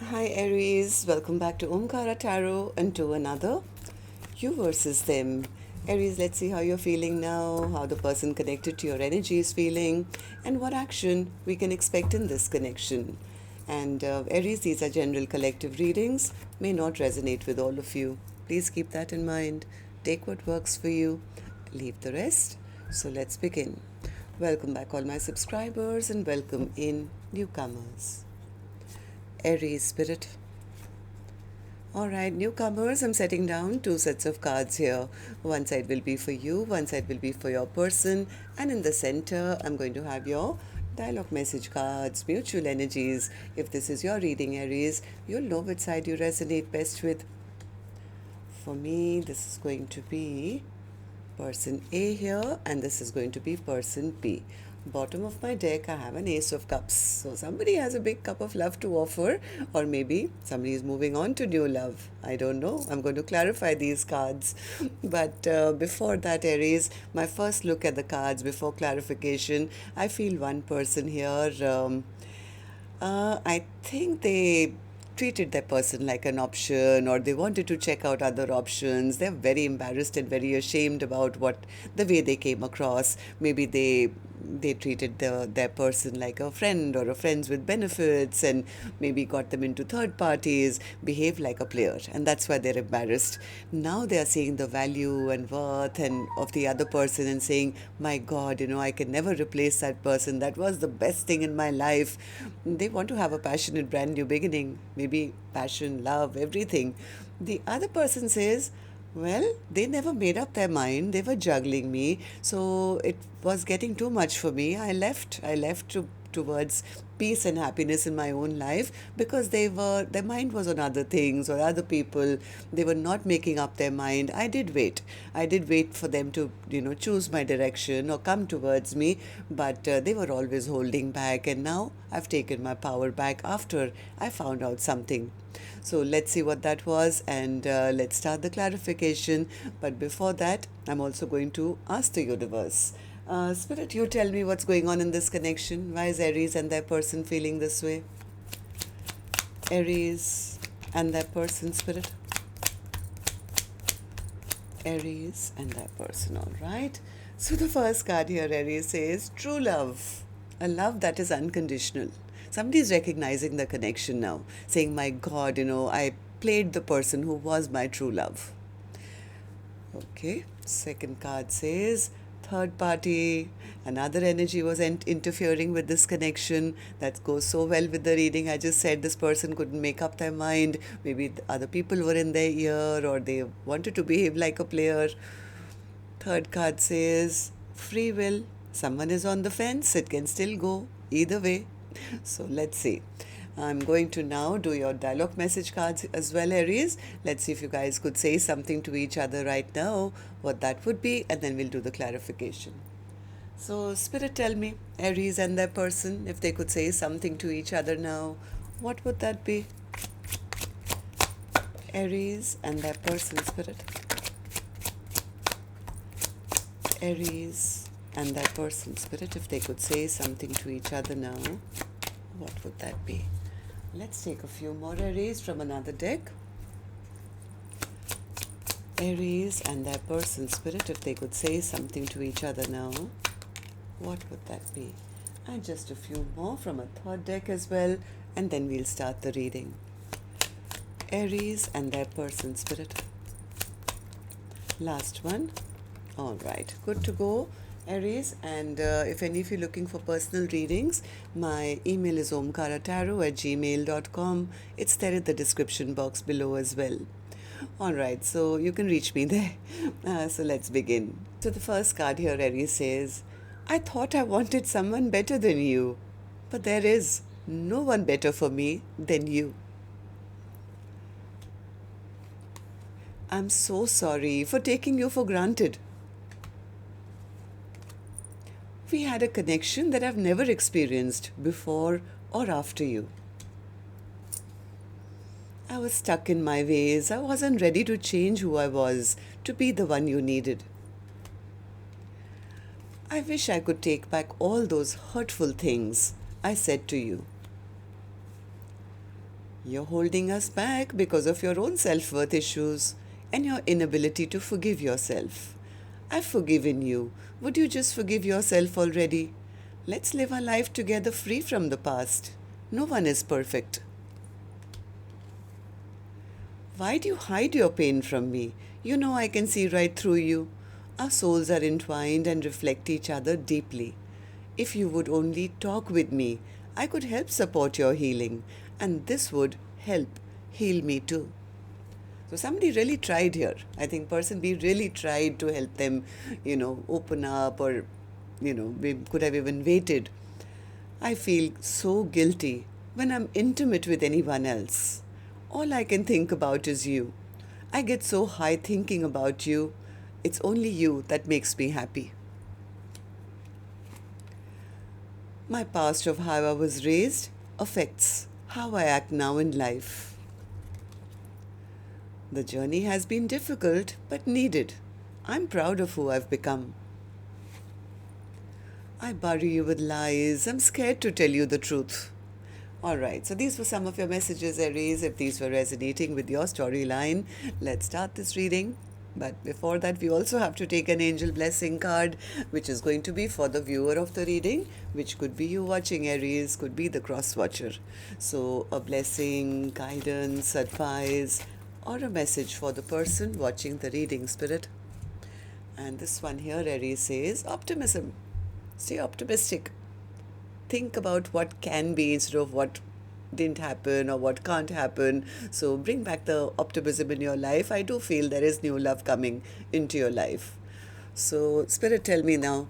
Hi Aries, welcome back to Omkaratarot and to another You versus Them. Aries, let's see how you're feeling now, how the person connected to your energy is feeling, and what action we can expect in this connection. And Aries, these are general collective readings, may not resonate with all of you. Please keep that in mind. Take what works for you, leave the rest. So let's begin. Welcome back, all my subscribers, and welcome in newcomers. Aries spirit. Alright, newcomers, I'm setting down two sets of cards here. One side will be for you, one side will be for your person, and in the center, I'm going to have your dialogue message cards, mutual energies. If this is your reading, Aries, you'll know which side you resonate best with. For me, this is going to be person A here, and this is going to be person B. Bottom of my deck, I have an Ace of Cups. So somebody has a big cup of love to offer, or maybe somebody is moving on to new love. I don't know. I'm going to clarify these cards. But before that, Aries, my first look at the cards before clarification, I feel one person here. I think they treated their person like an option, or they wanted to check out other options. They're very embarrassed and very ashamed about the way they came across. Maybe they treated their person like a friend or a friends with benefits, and maybe got them into third parties, behaved like a player, and that's why they're embarrassed. Now they are seeing the value and worth and of the other person and saying, my God, I can never replace that person. That was the best thing in my life. They want to have a passionate brand new beginning, maybe passion, love, everything. The other person says, well, they never made up their mind. They were juggling me. So it was getting too much for me. I left towards peace and happiness in my own life, because their mind was on other things or other people. They were not making up their mind. I did wait for them to choose my direction or come towards me, but they were always holding back, and now I've taken my power back after I found out something. So let's see what that was, and let's start the clarification. But before that, I'm also going to ask the universe. Spirit, you tell me what's going on in this connection. Why is Aries and their person feeling this way? Aries and their person, Spirit. Aries and their person, all right. So the first card here, Aries, says true love, a love that is unconditional. Somebody is recognizing the connection now, saying, my God, I played the person who was my true love. Okay, second card says third party. Another energy was interfering with this connection. That goes so well with the reading. I just said this person couldn't make up their mind. Maybe the other people were in their ear, or they wanted to behave like a player. Third card says free will. Someone is on the fence. It can still go either way. So let's see. I'm going to now do your dialogue message cards as well, Aries. Let's see if you guys could say something to each other right now, what that would be, and then we'll do the clarification. So, Spirit, tell me, Aries and their person, if they could say something to each other now, what would that be? Aries and their person, Spirit. Aries and their person, Spirit, if they could say something to each other now, what would that be? Let's take a few more Aries from another deck. Aries and their person, Spirit, if they could say something to each other now, what would that be? And just a few more from a third deck as well, and then we'll start the reading. Aries and their person, Spirit. Last one. All right, good to go, Aries. And if any of you looking for personal readings, my email is omkaratarot@gmail.com. It's there in the description box below as well. All right, so you can reach me there. So let's begin. So the first card here, Aries, says, I thought I wanted someone better than you, but there is no one better for me than you. I'm so sorry for taking you for granted. We had a connection that I've never experienced before or after you. I was stuck in my ways. I wasn't ready to change who I was to be the one you needed. I wish I could take back all those hurtful things I said to you. You're holding us back because of your own self-worth issues and your inability to forgive yourself. I've forgiven you. Would you just forgive yourself already? Let's live our life together free from the past. No one is perfect. Why do you hide your pain from me? You know I can see right through you. Our souls are entwined and reflect each other deeply. If you would only talk with me, I could help support your healing, and this would help heal me too. So somebody really tried here. I think person B really tried to help them, open up, or, we could have even waited. I feel so guilty when I'm intimate with anyone else. All I can think about is you. I get so high thinking about you. It's only you that makes me happy. My past of how I was raised affects how I act now in life. The journey has been difficult but needed. I'm proud of who I've become. I bury you with lies. I'm scared to tell you the truth. Alright, so these were some of your messages, Aries. If these were resonating with your storyline, let's start this reading. But before that, we also have to take an angel blessing card, which is going to be for the viewer of the reading, which could be you watching, Aries, could be the cross watcher. So a blessing, guidance, advice, or a message for the person watching the reading, Spirit. And this one here, Aries, says optimism. Stay optimistic. Think about what can be instead of what didn't happen or what can't happen. So bring back the optimism in your life. I do feel there is new love coming into your life. So, Spirit, tell me now.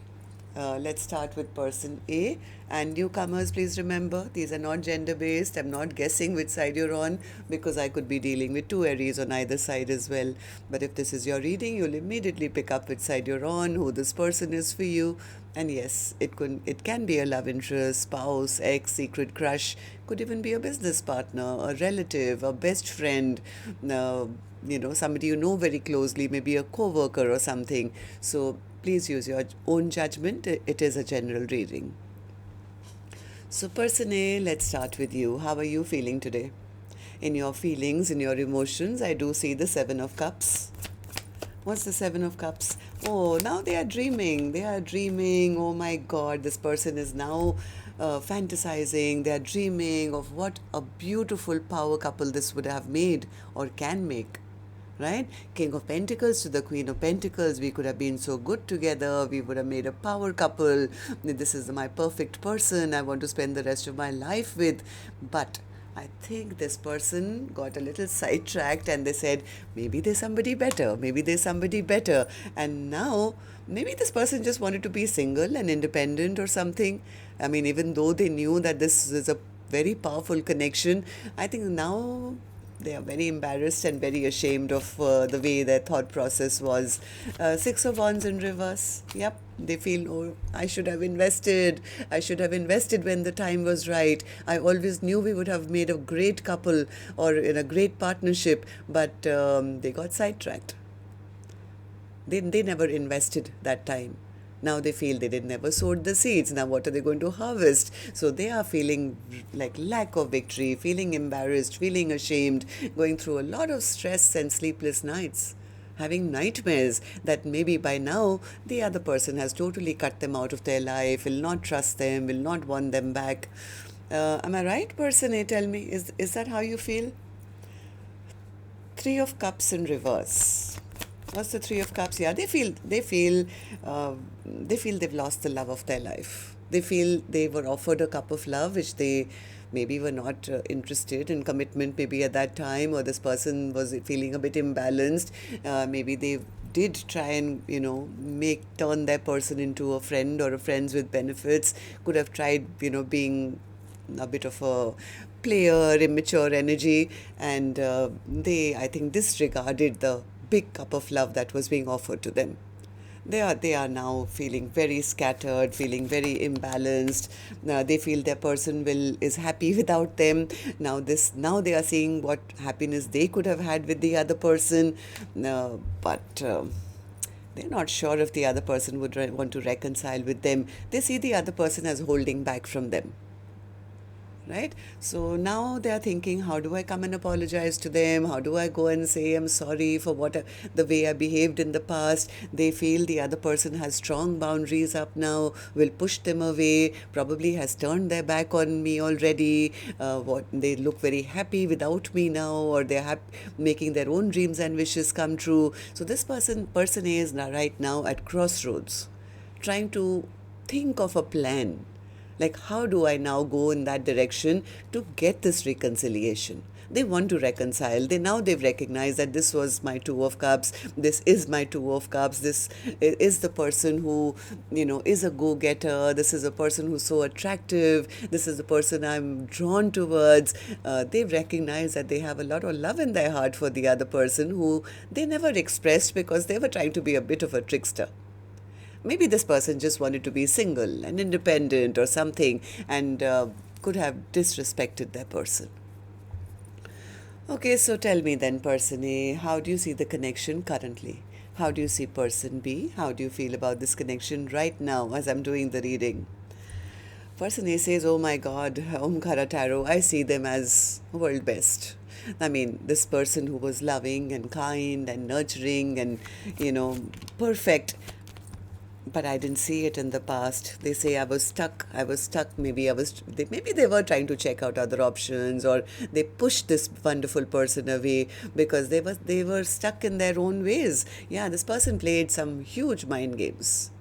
Let's start with person A. And newcomers, please remember, these are not gender based. I'm not guessing which side you're on because I could be dealing with two Aries on either side as well. But if this is your reading, you'll immediately pick up which side you're on, who this person is for you. And yes, it can be a love interest, spouse, ex, secret crush, could even be a business partner, a relative, a best friend, somebody you know very closely, maybe a co-worker or something. So please use your own judgment. It is a general reading. So person A, let's start with you. How are you feeling today? In your feelings, in your emotions, I do see the Seven of Cups. What's the Seven of Cups? Oh, now they are dreaming. They are dreaming. Oh my God, this person is now fantasizing. They are dreaming of what a beautiful power couple this would have made or can make. Right? King of Pentacles to the Queen of Pentacles. We could have been so good together. We would have made a power couple. This is my perfect person I want to spend the rest of my life with. But I think this person got a little sidetracked and they said, maybe there's somebody better, maybe there's somebody better. And now, maybe this person just wanted to be single and independent or something. I mean, even though they knew that this is a very powerful connection, I think now they are very embarrassed and very ashamed of the way their thought process was. Six of Wands in reverse. Yep, they feel, oh, I should have invested. I should have invested when the time was right. I always knew we would have made a great couple or in a great partnership, but they got sidetracked. They never invested that time. Now they feel they did never sowed the seeds. Now what are they going to harvest? So they are feeling like lack of victory, feeling embarrassed, feeling ashamed, going through a lot of stress and sleepless nights, having nightmares that maybe by now the other person has totally cut them out of their life, will not trust them, will not want them back. Am I right, person A? Tell me, is that how you feel? Three of Cups in reverse. What's the Three of Cups? Yeah, they feel they've lost the love of their life. They feel they were offered a cup of love, which they maybe were not interested in commitment maybe at that time, or this person was feeling a bit imbalanced. Maybe they did try and, turn their person into a friend or a friends with benefits, could have tried, being a bit of a player, immature energy, and they, I think, disregarded the big cup of love that was being offered to them. They are now feeling very scattered, feeling very imbalanced. They feel their person is happy without them. Now they are seeing what happiness they could have had with the other person, but they're not sure if the other person would want to reconcile with them. They see the other person as holding back from them. right? So now they are thinking, how do I come and apologize to them? How do I go and say I'm sorry for the way I behaved in the past? They feel the other person has strong boundaries up now, will push them away, probably has turned their back on me already. What they look very happy without me now, or they're making their own dreams and wishes come true. So this person A is now right now at crossroads, trying to think of a plan, like, how do I now go in that direction to get this reconciliation? They want to reconcile. They've recognized that this was my Two of Cups. This is my Two of Cups. This is the person who, is a go-getter. This is a person who's so attractive. This is the person I'm drawn towards. They've recognized that they have a lot of love in their heart for the other person who they never expressed because they were trying to be a bit of a trickster. Maybe this person just wanted to be single and independent or something, and could have disrespected their person. Okay, so tell me then, person A, how do you see the connection currently? How do you see person B? How do you feel about this connection right now as I'm doing the reading? Person A says, oh my God, Omkaratarot, I see them as world best. I mean, this person who was loving and kind and nurturing and, perfect, but I didn't see it in the past. They say I was stuck. Maybe they were trying to check out other options, or they pushed this wonderful person away because they were stuck in their own ways. Yeah, this person played some huge mind games.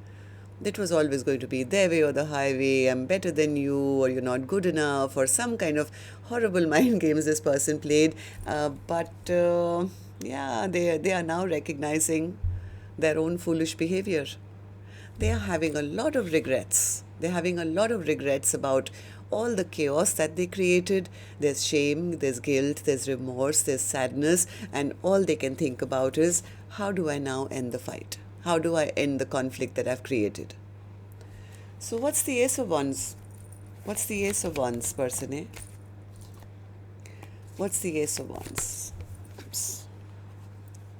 It was always going to be their way or the highway. I'm better than you, or you're not good enough, or some kind of horrible mind games this person played. Yeah, they are now recognizing their own foolish behavior. They are having a lot of regrets. They're having a lot of regrets about all the chaos that they created. There's shame, there's guilt, there's remorse, there's sadness, and all they can think about is, how do I now end the fight? How do I end the conflict that I've created? So what's the Ace of Wands? What's the Ace of Wands, person A? What's the Ace of Wands? Oops.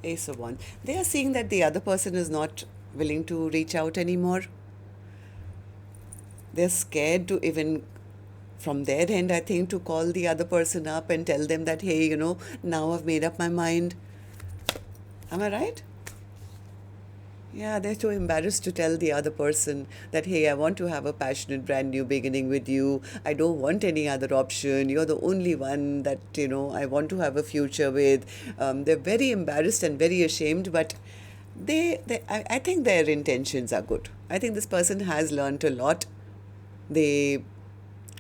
Ace of Wands. They are seeing that the other person is not willing to reach out anymore. They're scared to even, from their end, I think, to call the other person up and tell them that, hey, now I've made up my mind. Am I right? Yeah, they're too embarrassed to tell the other person that, hey, I want to have a passionate brand new beginning with you. I don't want any other option. You're the only one that, I want to have a future with. They're very embarrassed and very ashamed, but I think their intentions are good. I think this person has learned a lot. They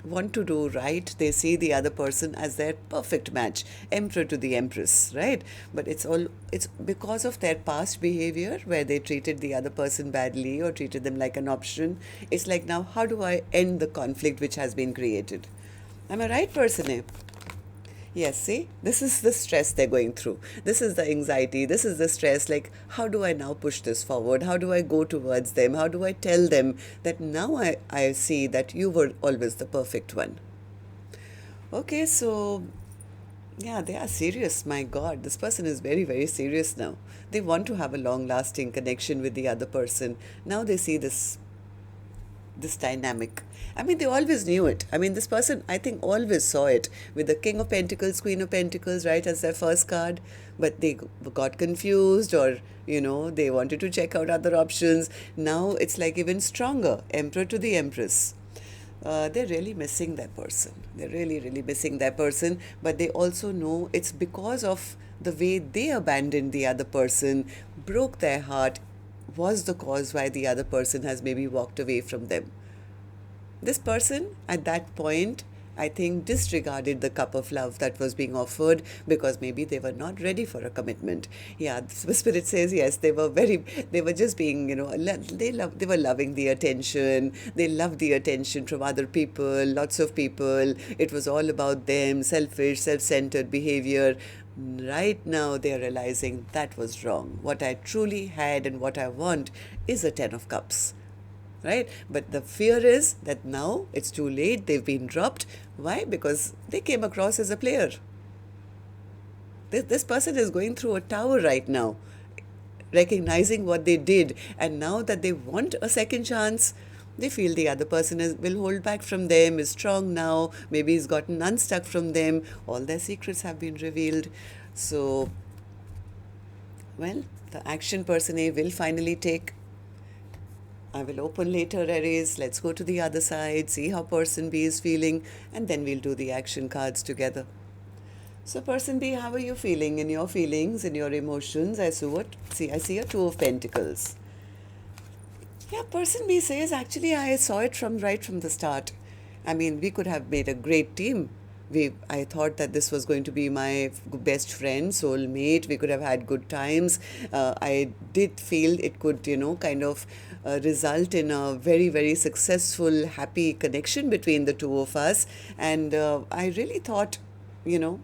want to do right. They see the other person as their perfect match, emperor to the empress, right? But it's because of their past behavior where they treated the other person badly or treated them like an option. It's like, now how do I end the conflict which has been created? Am I right, person A? Yes, see, this is the stress they're going through. This is the anxiety. This is the stress. Like, how do I now push this forward? How do I go towards them? How do I tell them that now I see that you were always the perfect one? Okay, so yeah, they are serious. My God, this person is very, very serious now. They want to have a long-lasting connection with the other person. Now they see this dynamic. I mean, they always knew it. I mean, this person, I think, always saw it with the King of Pentacles, Queen of Pentacles, right, as their first card. But they got confused, or, they wanted to check out other options. Now it's like even stronger, Emperor to the Empress. They're really missing that person. They're really, really missing that person. But they also know it's because of the way they abandoned the other person, broke their heart, was the cause why the other person has maybe walked away from them. This person, at that point, I think, disregarded the cup of love that was being offered because maybe they were not ready for a commitment. Yeah, the spirit says yes, they were just being, they were loving the attention. They loved the attention from other people, lots of people. It was all about them, selfish, self-centered behavior. Right now, they are realizing that was wrong. What I truly had and what I want is a 10 of Cups. Right? But the fear is that now it's too late, they've been dropped. Why? Because they came across as a player. This person is going through a tower right now, recognizing what they did, and now that they want a second chance, They feel the other person will hold back from them, is strong now, maybe he's gotten unstuck from them, all their secrets have been revealed. So, well, the action person A will finally take. I will open later, Aries. Let's go to the other side, see how person B is feeling, and then we'll do the action cards together. So, person B, how are you feeling in your feelings, in your emotions? I see a Two of Pentacles. Yeah, person B says, actually, I saw it from right from the start. I mean, we could have made a great team. I thought that this was going to be my best friend, soulmate. We could have had good times. I did feel it could, kind of result in a very, very successful, happy connection between the two of us. And I really thought, you know,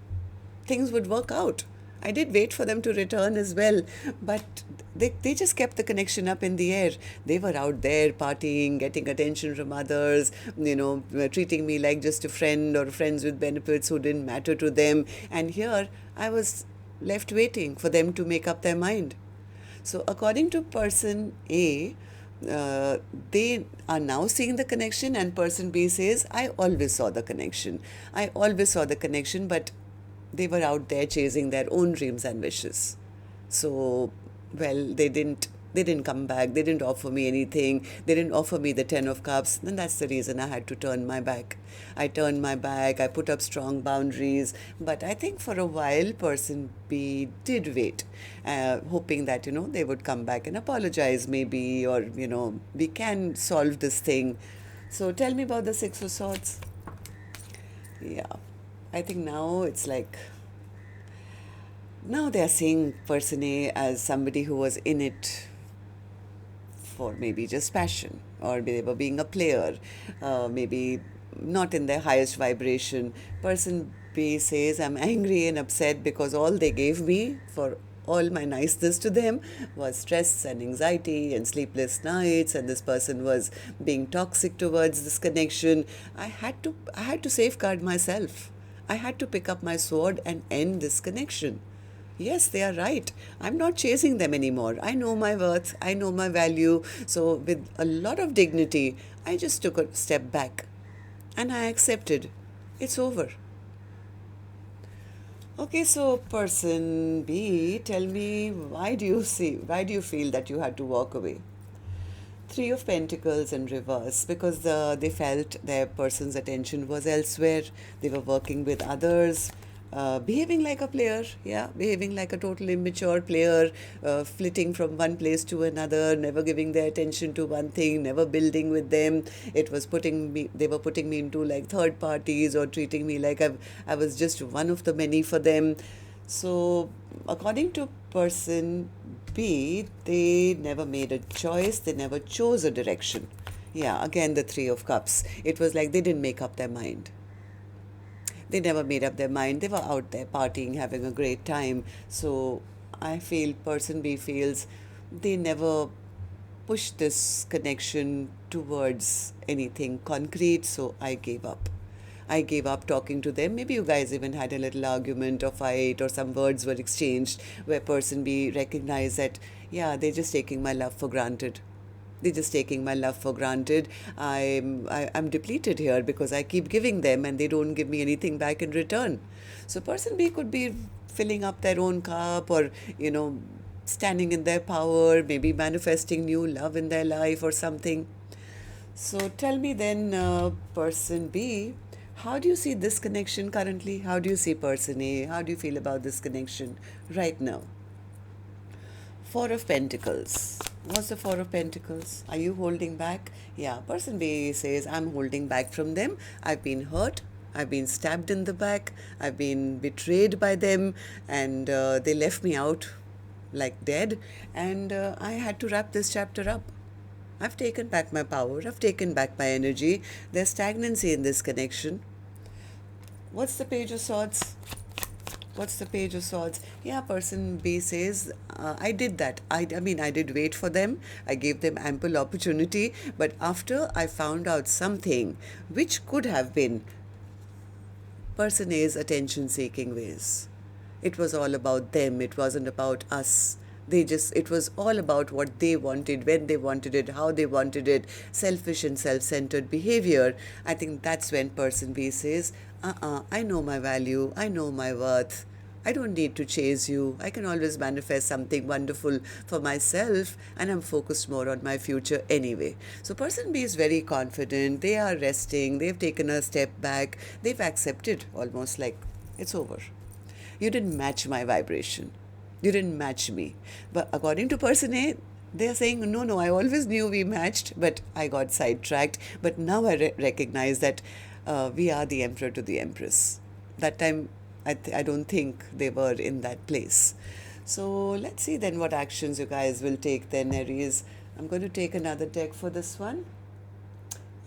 things would work out. I did wait for them to return as well, but they just kept the connection up in the air. They were out there partying, getting attention from others, treating me like just a friend or friends with benefits who didn't matter to them. And here I was left waiting for them to make up their mind. So, according to person A, they are now seeing the connection, and person B says, I always saw the connection. I always saw the connection, but they were out there chasing their own dreams and wishes. So, well, they didn't come back. They didn't offer me anything. They didn't offer me the 10 of cups. And that's the reason I had to turn my back. I turned my back. I put up strong boundaries. But I think for a while, person B did wait, hoping that, they would come back and apologize maybe, or, we can solve this thing. So tell me about the Six of Swords. Yeah. I think now it's like, now they are seeing person A as somebody who was in it for maybe just passion, or they were being a player, maybe not in their highest vibration. Person B says, I'm angry and upset because all they gave me for all my niceness to them was stress and anxiety and sleepless nights, and this person was being toxic towards this connection. I had to safeguard myself. I had to pick up my sword and end this connection. Yes, they are right. I'm not chasing them anymore. I know my worth. I know my value. So, with a lot of dignity, I just took a step back and I accepted. It's over. Okay, so person B, tell me, why do you feel that you had to walk away? Three of Pentacles in reverse, because they felt their person's attention was elsewhere. They were working with others, behaving like a player, behaving like a total immature player, flitting from one place to another, never giving their attention to one thing, never building with them. They were putting me into like third parties, or treating me like I was just one of the many for them. So, according to person B, they never made a choice, they never chose a direction. Yeah, again, the Three of Cups. It was like they didn't make up their mind. They never made up their mind. They were out there partying, having a great time. So, I feel person B feels they never pushed this connection towards anything concrete, so I gave up. I gave up talking to them. Maybe you guys even had a little argument or fight, or some words were exchanged where person B recognized that, yeah, they're just taking my love for granted. They're just taking my love for granted. I'm depleted here because I keep giving them and they don't give me anything back in return. So person B could be filling up their own cup, or, standing in their power, maybe manifesting new love in their life or something. So tell me then, person B, how do you see this connection currently? How do you see person A? How do you feel about this connection right now? Four of Pentacles. What's the Four of Pentacles? Are you holding back? Yeah, person B says, I'm holding back from them. I've been hurt. I've been stabbed in the back. I've been betrayed by them, and they left me out like dead. And I had to wrap this chapter up. I've taken back my power. I've taken back my energy. There's stagnancy in this connection. What's the Page of Swords? What's the Page of Swords? Yeah, person B says, I did that. I mean, I did wait for them. I gave them ample opportunity. But after I found out something which could have been person A's attention-seeking ways. It was all about them. It wasn't about us. It was all about what they wanted, when they wanted it, how they wanted it, selfish and self-centered behavior. I think that's when person B says, I know my value, I know my worth. I don't need to chase you. I can always manifest something wonderful for myself, and I'm focused more on my future anyway. So, person B is very confident. They are resting. They've taken a step back. They've accepted almost like it's over. You didn't match my vibration. You didn't match me. But according to person A, they are saying, no, no, I always knew we matched, but I got sidetracked. But now I recognize that we are the emperor to the empress. That time, I don't think they were in that place. So let's see then what actions you guys will take then, Aries. I'm going to take another deck for this one.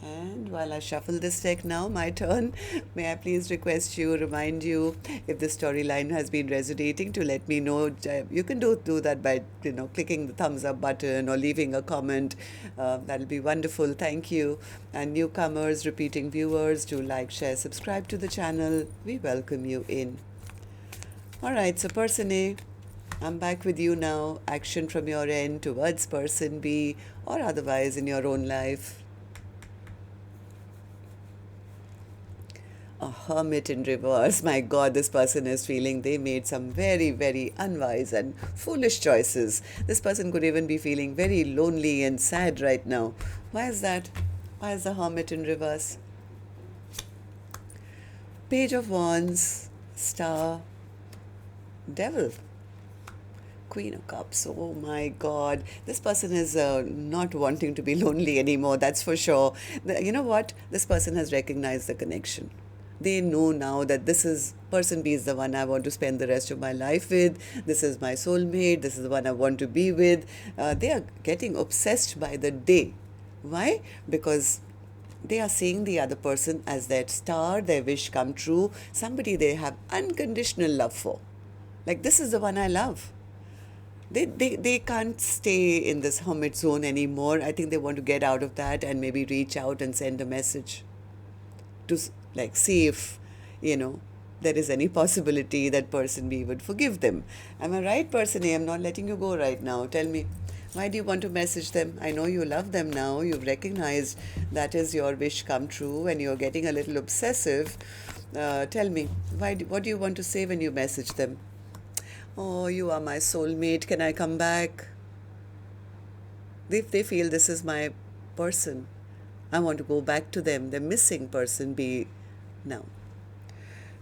And while I shuffle this deck now, my turn, may I please request you, remind you, if the storyline has been resonating, to let me know. You can do that by, clicking the thumbs up button or leaving a comment. That'll be wonderful. Thank you. And newcomers, repeating viewers, do like, share, subscribe to the channel. We welcome you in. All right, so person A, I'm back with you now. Action from your end towards person B or otherwise in your own life. A hermit in reverse. My God, this person is feeling they made some very, very unwise and foolish choices. This person could even be feeling very lonely and sad right now. Why is that? Why is the hermit in reverse? Page of Wands, Star, Devil, Queen of Cups. Oh my God. This person is not wanting to be lonely anymore, that's for sure. You know what? This person has recognized the connection. They know now that this is person B is the one I want to spend the rest of my life with. This is my soulmate. This is the one I want to be with. They are getting obsessed by the day. Why? Because they are seeing the other person as their star, their wish come true, somebody they have unconditional love for. Like, this is the one I love. They can't stay in this hermit zone anymore. I think they want to get out of that and maybe reach out and send a message to see if there is any possibility that person B would forgive them. Am I right, person A? I'm not letting you go right now. Tell me, why do you want to message them? I know you love them now. You've recognized that is your wish come true and you're getting a little obsessive. Tell me, what do you want to say when you message them? Oh, you are my soulmate. Can I come back? If they feel this is my person, I want to go back to them. They're missing person B now.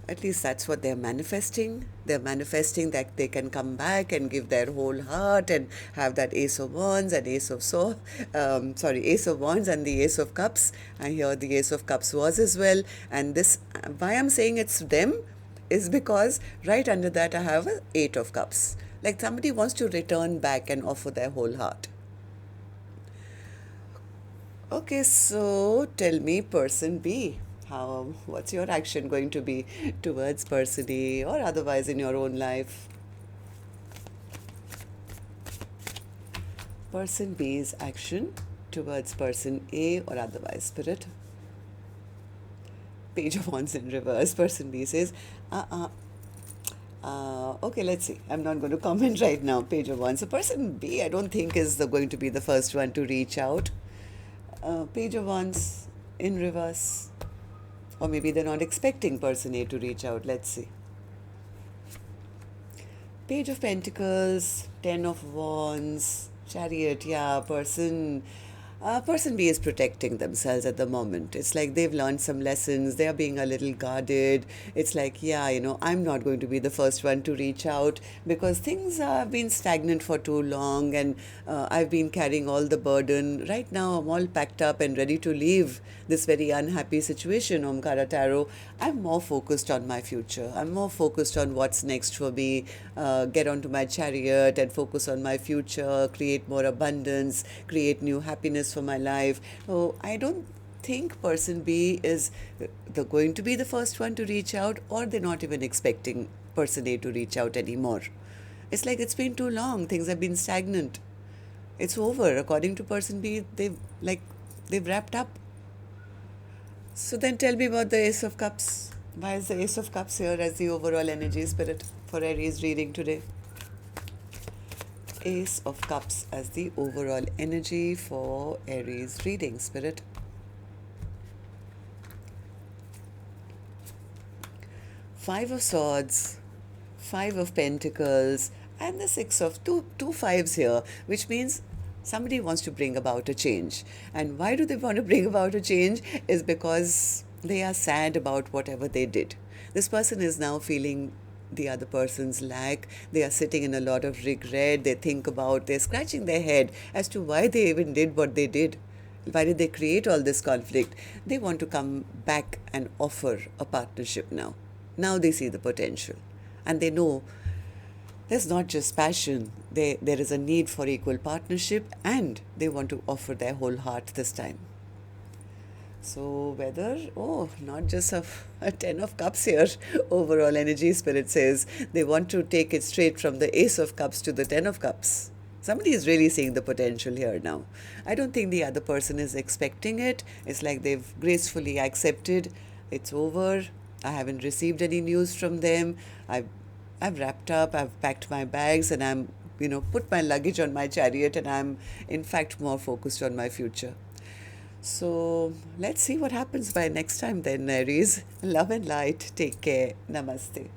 At least that's what they're manifesting. They're manifesting that they can come back and give their whole heart and have that Ace of Wands and Ace of Wands and the Ace of Cups. I hear the Ace of Cups was as well. And this, why I'm saying it's them, is because right under that I have an Eight of Cups. Like somebody wants to return back and offer their whole heart. Okay, so tell me, person B, what's your action going to be towards person A or otherwise in your own life? Person B's action towards person A or otherwise, Spirit. Page of Wands in reverse. Person B says, okay, let's see. I'm not going to comment right now. Page of Wands. So person B, I don't think is going to be the first one to reach out. Page of Wands in reverse. Or maybe they're not expecting person A to reach out. Let's see. Page of Pentacles, Ten of Wands, Chariot. Yeah, person B is protecting themselves at the moment. It's like they've learned some lessons. They are being a little guarded. It's like, I'm not going to be the first one to reach out because things have been stagnant for too long and I've been carrying all the burden. Right now, I'm all packed up and ready to leave this very unhappy situation, Omkaratarot. I'm more focused on my future. I'm more focused on what's next for me. Get onto my chariot and focus on my future, create more abundance, create new happiness for my life. So I don't think person B is going to be the first one to reach out, or they're not even expecting person A to reach out anymore. It's like it's been too long. Things have been stagnant. It's over. According to person B, they've wrapped up. So then tell me about the Ace of Cups. Why is the Ace of Cups here as the overall energy, Spirit, for Aries reading today? Ace of Cups as the overall energy for Aries reading, Spirit. Five of Swords, Five of Pentacles, and the Six of two fives here, which means somebody wants to bring about a change. And why do they want to bring about a change? Is because they are sad about whatever they did. This person is now feeling the other person's lack. They are sitting in a lot of regret. They're scratching their head as to why they even did what they did. Why did they create all this conflict? They want to come back and offer a partnership now. Now they see the potential. And they know there's not just passion, there is a need for equal partnership, and they want to offer their whole heart this time. So not just a 10 of cups here. Overall energy, Spirit says they want to take it straight from the Ace of Cups to the 10 of Cups. Somebody is really seeing the potential here now. I don't think the other person is expecting it. It's like they've gracefully accepted. It's over. I haven't received any news from them. I've wrapped up. I've packed my bags, and I'm put my luggage on my chariot, and I'm in fact more focused on my future. So let's see what happens by next time then, Aries. Love and light. Take care. Namaste.